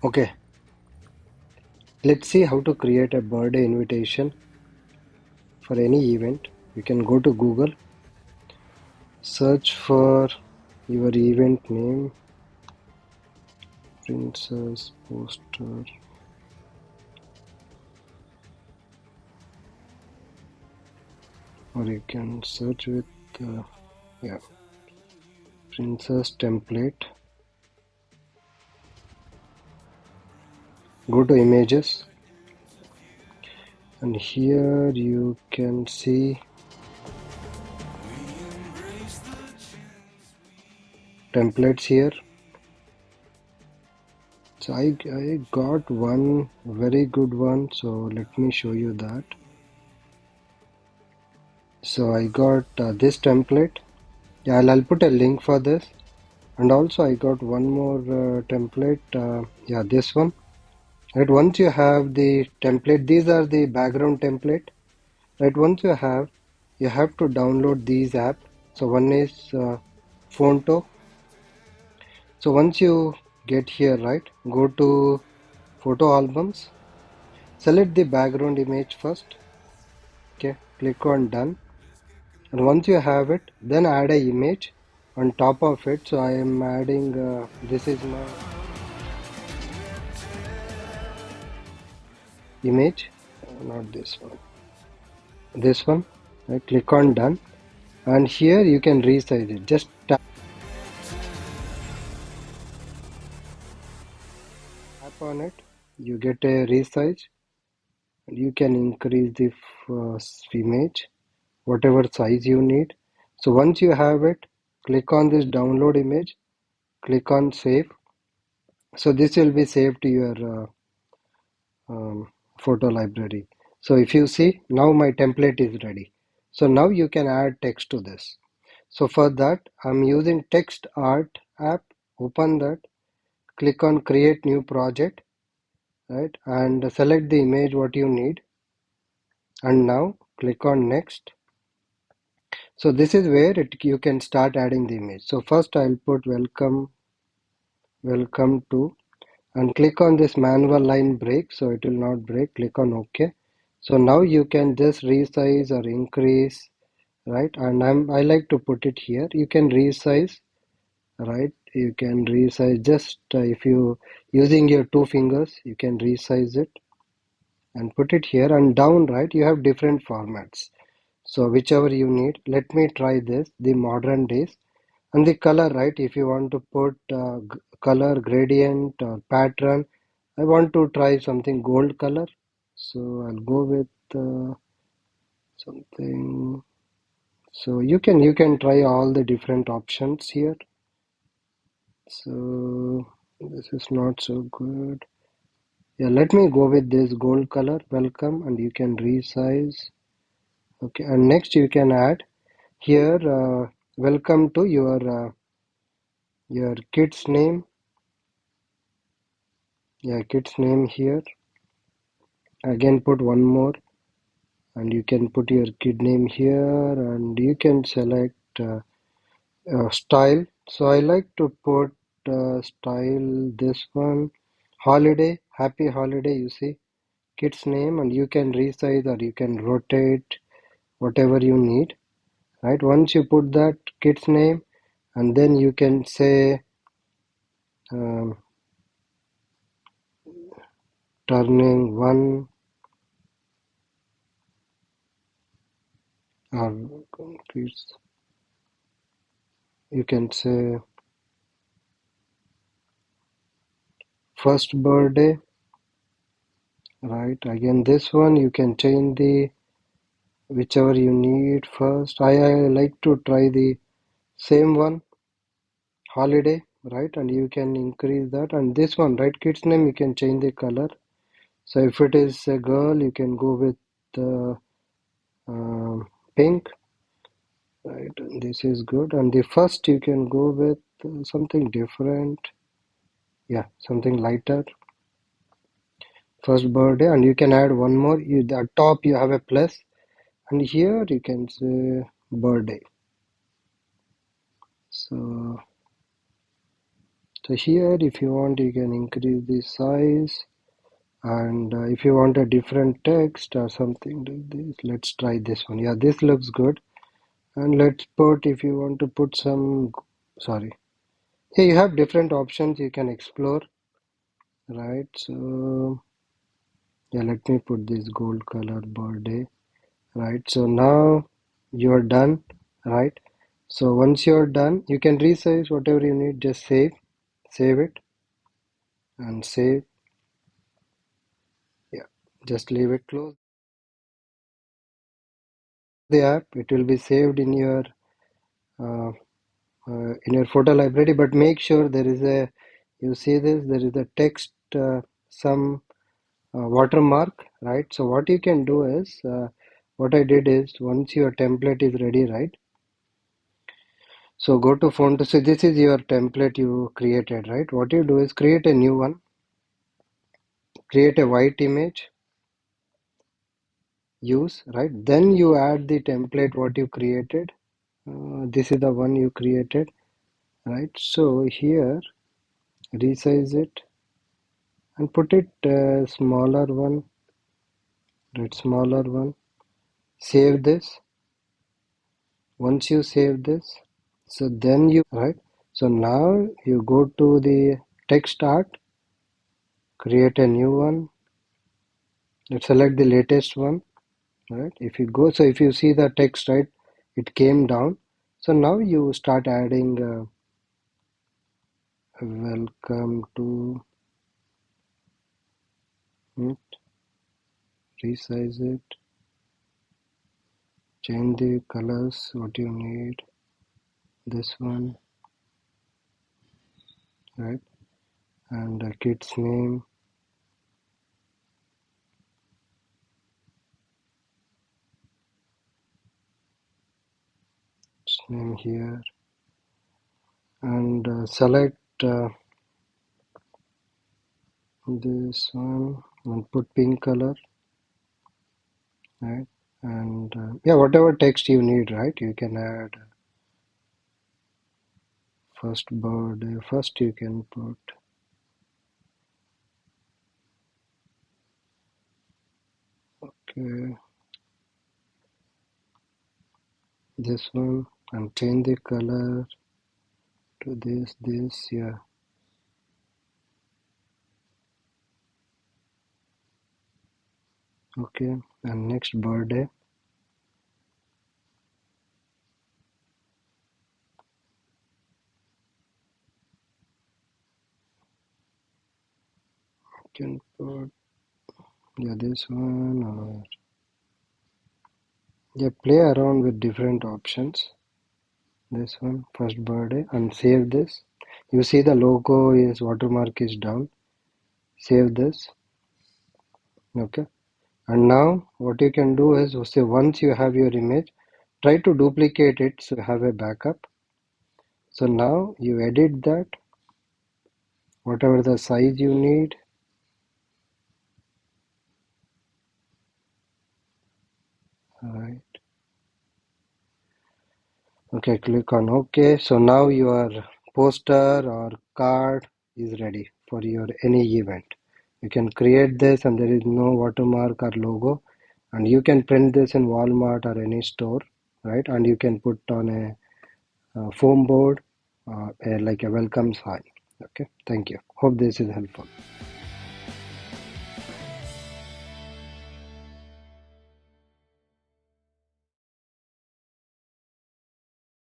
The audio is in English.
Okay, let's see how to create a birthday invitation for any event. You can go to Google, search for your event name, princess poster, or you can search with yeah, princess template. Go to images, and here you can see templates here. So I got one very good one, so let me show you that. So I got this template. Yeah, I'll put a link for this. And also I got one more template. Yeah, this one. Right, once you have the template, these are the background template. Right, once you have to download these app. So one is Fonto. So once you get here, right, go to photo albums. Select the background image first. Okay, click on done. And once you have it, then add a image on top of it. So I am adding this is my image, not this one. This one. I click on done, and here you can resize it. Just tap on it, you get a resize, and you can increase the image whatever size you need. So once you have it, click on this download image, click on save. So this will be saved to your photo library. So if you see, now my template is ready. So now you can add text to this. So for that, I'm using text art app. Open that, click on create new project, right, and select the image what you need, and now click on next. So this is where you can start adding the image. So first I'll put welcome to, and click on this manual line break so it will not break. Click on OK. So now you can just resize or increase, right, and I like to put it here. You can resize, right, you can resize just if you using your two fingers you can resize it and put it here, and down right you have different formats, so whichever you need. Let me try this, the modern days. And the color, right, if you want to put color gradient or pattern, I want to try something gold color, so I'll go with something. So you can try all the different options here. So this is not so good. Yeah, let me go with this gold color, welcome, and you can resize. Okay, and next you can add here welcome to your kid's name. Yeah, kid's name here. Again, put one more, and you can put your kid name here, and you can select style. So I like to put style this one, holiday, happy holiday. You see, kid's name, and you can resize or you can rotate whatever you need. Right, once you put that kid's name, and then you can say um, turning one, or you can say first birthday, right? Again, this one you can change the whichever you need first. I like to try the same one, holiday, right? And you can increase that. And this one, right, kids name, you can change the color. So if it is a girl, you can go with pink, right? And this is good. And the first you can go with something different. Yeah, something lighter. First birthday, and you can add one more. At top you have a plus, and here you can say birthday. So So here if you want you can increase the size, and if you want a different text or something like this, let's try this one. Yeah, this looks good. And let's put, if you want to put some, sorry, here you have different options you can explore, right? So yeah, let me put this gold color birthday, right? So now you're done, right? So once you're done, you can resize whatever you need, just save it and save. Yeah, just leave it close the app. It will be saved uh, in your photo library, but make sure there is a, you see this, there is a text, some watermark, right? So what you can do is, what I did is, once your template is ready, right? So go to font. So this is your template you created, right? What you do is create a new one, create a white image, use, right? Then you add the template what you created. This is the one you created, right? So here, resize it and put it smaller one, right? Smaller one. Save this. Once you save this, so then you, right? So now you go to the text art, create a new one. Let's select the latest one, right? If you go, so if you see the text, right, it came down. So now you start adding welcome to it, resize it, change the colors what you need, this one, right? And kid's name, its name here, and select this one and put pink color, right? And yeah, whatever text you need, right? You can add first birthday, first you can put, okay, this one, and change the color to this, yeah, okay. And next birthday, you can put, yeah, this one, or yeah, play around with different options. This one, first birthday, and save this. You see the logo is, watermark is down. Save this, okay. And now what you can do is, say once you have your image, try to duplicate it so you have a backup. So now you edit that, whatever the size you need, right? Okay, click on OK. So now your poster or card is ready for your any event. You can create this and there is no watermark or logo, and you can print this in Walmart or any store, right? And you can put on a foam board, like a welcome sign. Okay, thank you. Hope this is helpful.